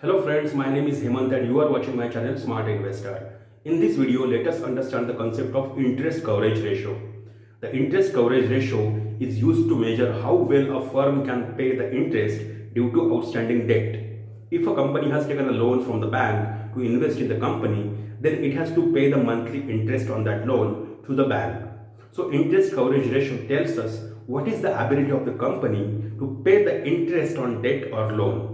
Hello friends, my name is Hemant and you are watching my channel Smart Investor. In this video, let us understand the concept of interest coverage ratio. The interest coverage ratio is used to measure how well a firm can pay the interest due to outstanding debt. If a company has taken a loan from the bank to invest in the company, then it has to pay the monthly interest on that loan to the bank. So interest coverage ratio tells us what is the ability of the company to pay the interest on debt or loan.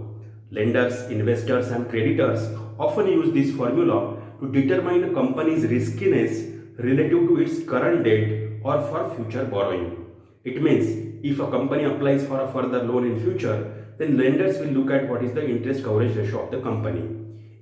Lenders, investors, and creditors often use this formula to determine a company's riskiness relative to its current debt or for future borrowing. It means if a company applies for a further loan in future, then lenders will look at what is the interest coverage ratio of the company.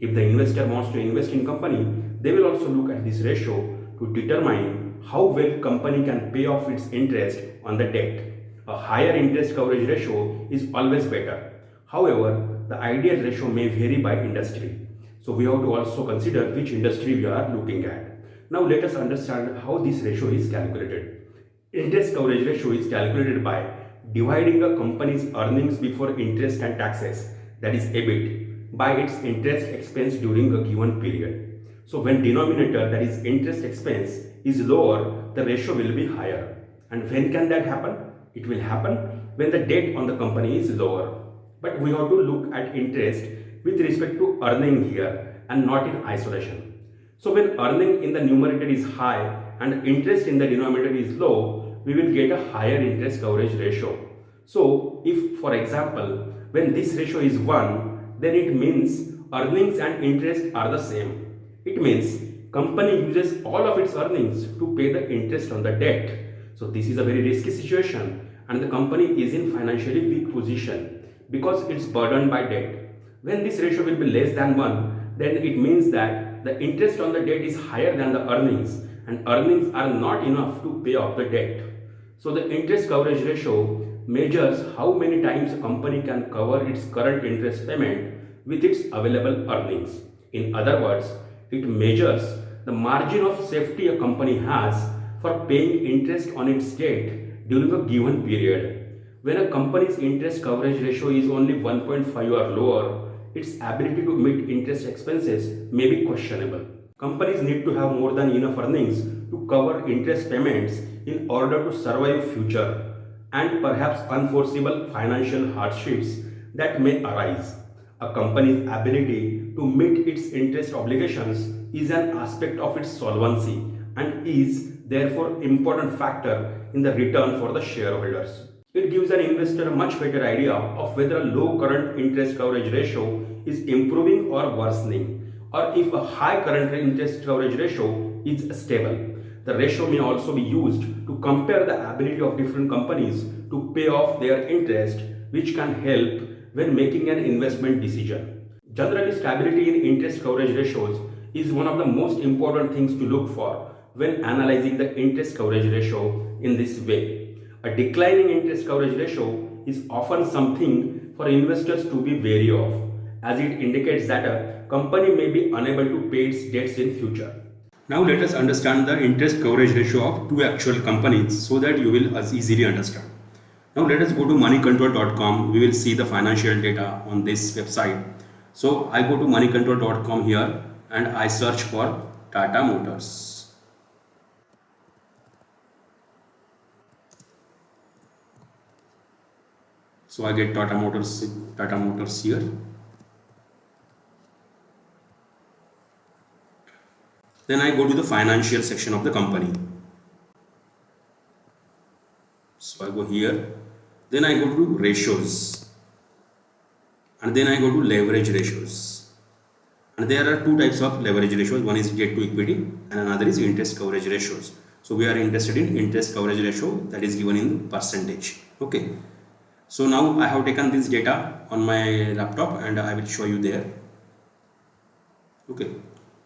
If the investor wants to invest in company, they will also look at this ratio to determine how well company can pay off its interest on the debt. A higher interest coverage ratio is always better. However, the ideal ratio may vary by industry. So we have to also consider which industry we are looking at. Now let us understand how this ratio is calculated. Interest coverage ratio is calculated by dividing a company's earnings before interest and taxes, that is EBIT, by its interest expense during a given period. So when denominator, that is interest expense, is lower, the ratio will be higher. And when can that happen? It will happen when the debt on the company is lower. But we have to look at interest with respect to earning here and not in isolation. So when earning in the numerator is high and interest in the denominator is low, we will get a higher interest coverage ratio. So if, for example, when this ratio is 1, then it means earnings and interest are the same. It means company uses all of its earnings to pay the interest on the debt. So this is a very risky situation and the company is in financially weak position because it's burdened by debt. When this ratio will be less than 1, then it means that the interest on the debt is higher than the earnings and earnings are not enough to pay off the debt. So the interest coverage ratio measures how many times a company can cover its current interest payment with its available earnings. In other words, it measures the margin of safety a company has for paying interest on its debt during a given period. When a company's interest coverage ratio is only 1.5 or lower, its ability to meet interest expenses may be questionable. Companies need to have more than enough earnings to cover interest payments in order to survive future and perhaps unforeseeable financial hardships that may arise. A company's ability to meet its interest obligations is an aspect of its solvency and is therefore important factor in the return for the shareholders. It gives an investor a much better idea of whether a low current interest coverage ratio is improving or worsening, or if a high current interest coverage ratio is stable. The ratio may also be used to compare the ability of different companies to pay off their interest, which can help when making an investment decision. Generally, stability in interest coverage ratios is one of the most important things to look for when analyzing the interest coverage ratio in this way. A declining interest coverage ratio is often something for investors to be wary of, as it indicates that a company may be unable to pay its debts in future. Now let us understand the interest coverage ratio of two actual companies so that you will easily understand. Now let us go to moneycontrol.com. We will see the financial data on this website. So I go to moneycontrol.com here and I search for Tata Motors. So I get Tata Motors here. Then I go to the financial section of the company. So I go here. Then I go to ratios. And then I go to leverage ratios. And there are two types of leverage ratios. One is debt to equity and another is interest coverage ratios. So we are interested in interest coverage ratio that is given in percentage. Okay. So now I have taken this data on my laptop and I will show you there. Okay.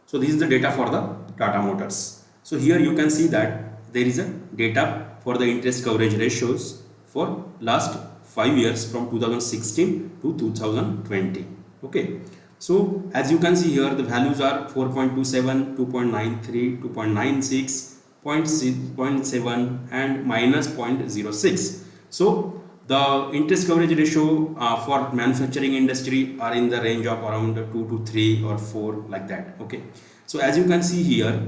So this is the data for the Tata Motors. So here you can see that there is a data for the interest coverage ratios for last 5 years from 2016 to 2020. Okay. So as you can see here, the values are 4.27, 2.93, 2.96, 0.7 and minus 0.06. So The interest coverage ratio for manufacturing industry are in the range of around 2 to 3 or 4, like that. Okay, so as you can see here,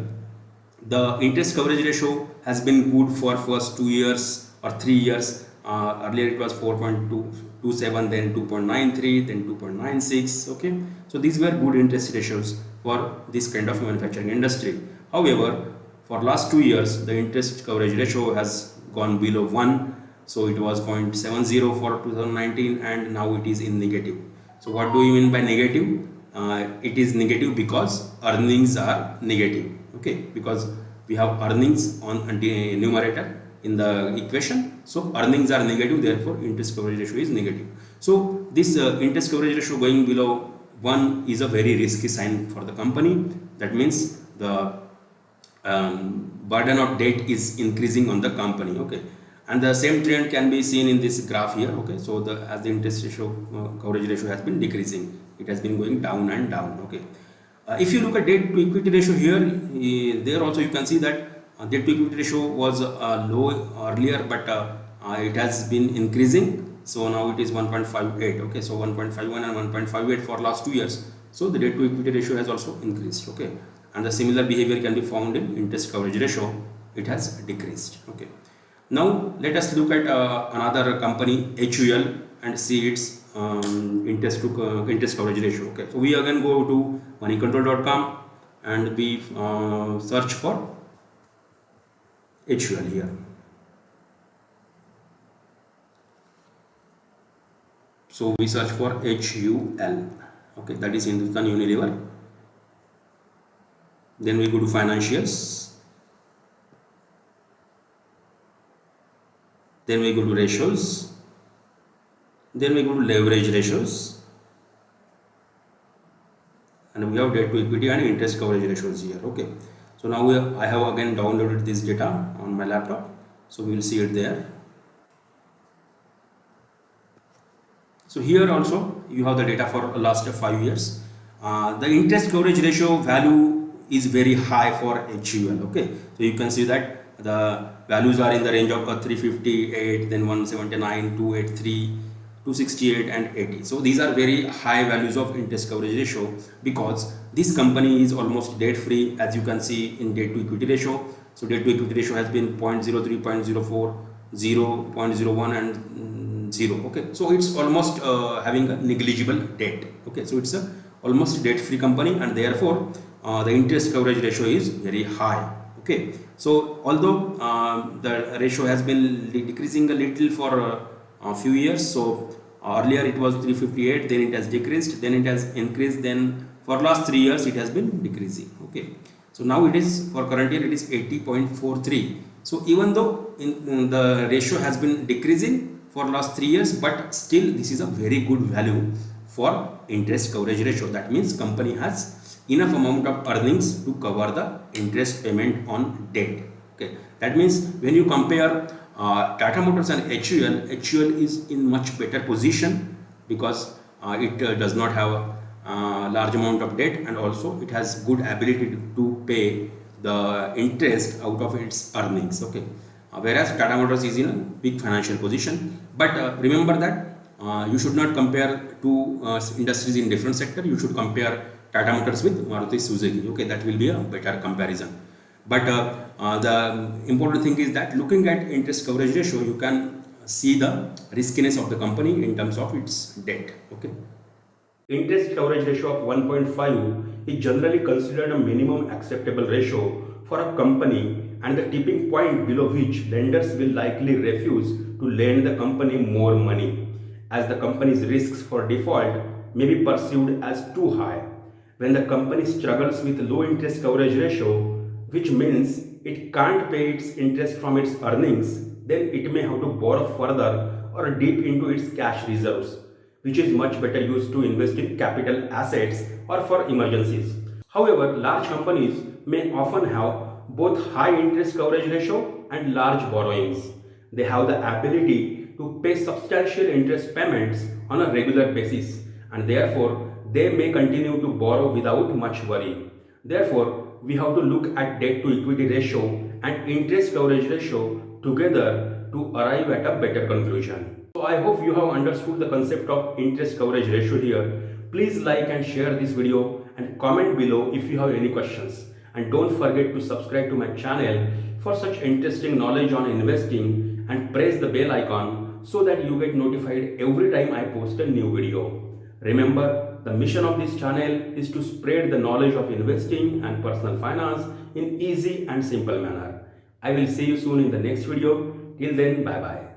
the interest coverage ratio has been good for first 2 years or 3 years. Earlier it was 4.27, then 2.93, then 2.96. Okay, so these were good interest ratios for this kind of manufacturing industry. However, for last 2 years, the interest coverage ratio has gone below 1. So it was 0.70 for 2019, and now it is in negative. So what do you mean by negative? It is negative because earnings are negative. Okay, because we have earnings on numerator in the equation. So earnings are negative, therefore interest coverage ratio is negative. So this interest coverage ratio going below 1 is a very risky sign for the company. That means the burden of debt is increasing on the company. Okay, and the same trend can be seen in this graph here. Okay, so as the interest ratio coverage ratio has been decreasing, it has been going down and down. Okay, if you look at debt to equity ratio here, there also you can see that debt to equity ratio was low earlier, but it has been increasing. So now it is 1.58. Okay, so 1.51 and 1.58 for last 2 years. So the debt to equity ratio has also increased. Okay, and the similar behavior can be found in interest coverage ratio. It has decreased. Okay, now let us look at another company, HUL, and see its interest coverage ratio. Okay, so we again go to moneycontrol.com and we search for HUL here. So we search for HUL. Okay, that is Hindustan Unilever. Then we go to financials. Then we go to ratios. Then we go to leverage ratios. And we have debt to equity and interest coverage ratios here. Okay, so now I have again downloaded this data on my laptop. So we will see it there. So here also you have the data for last 5 years. The interest coverage ratio value is very high for HUL. Okay, so you can see that the values are in the range of 358, then 179, 283, 268 and 80. So these are very high values of interest coverage ratio, because this company is almost debt free, as you can see in debt to equity ratio. So debt to equity ratio has been 0.03, 0.04, 0, 0.01 and 0. Okay, so it's almost having a negligible debt. Okay, so it's a almost debt free company, and therefore the interest coverage ratio is very high. Okay, so although the ratio has been decreasing a little for a few years, so earlier it was 358, then it has decreased, then it has increased, then for last 3 years it has been decreasing. Okay, so now it is, for current year it is 80.43. so even though in the ratio has been decreasing for last 3 years, but still this is a very good value for interest coverage ratio. That means company has enough amount of earnings to cover the interest payment on debt. Okay, that means when you compare Tata Motors and HUL is in much better position, because it does not have a large amount of debt, and also it has good ability to pay the interest out of its earnings. Okay, whereas Tata Motors is in a big financial position. But remember that you should not compare two industries in different sector. You should compare Tata Motors with Maruti Suzuki. Okay, that will be a better comparison. But the important thing is that looking at interest coverage ratio, you can see the riskiness of the company in terms of its debt. Okay. Interest coverage ratio of 1.5 is generally considered a minimum acceptable ratio for a company, and the tipping point below which lenders will likely refuse to lend the company more money, as the company's risks for default may be perceived as too high. When the company struggles with low interest coverage ratio, which means it can't pay its interest from its earnings, then it may have to borrow further or dip into its cash reserves, which is much better used to invest in capital assets or for emergencies. However, large companies may often have both high interest coverage ratio and large borrowings. They have the ability to pay substantial interest payments on a regular basis, and therefore they may continue to borrow without much worry. Therefore, we have to look at debt to equity ratio and interest coverage ratio together to arrive at a better conclusion. So I hope you have understood the concept of interest coverage ratio here. Please like and share this video and comment below if you have any questions. And don't forget to subscribe to my channel for such interesting knowledge on investing and press the bell icon so that you get notified every time I post a new video. Remember, the mission of this channel is to spread the knowledge of investing and personal finance in easy and simple manner. I will see you soon in the next video. Till then, bye bye.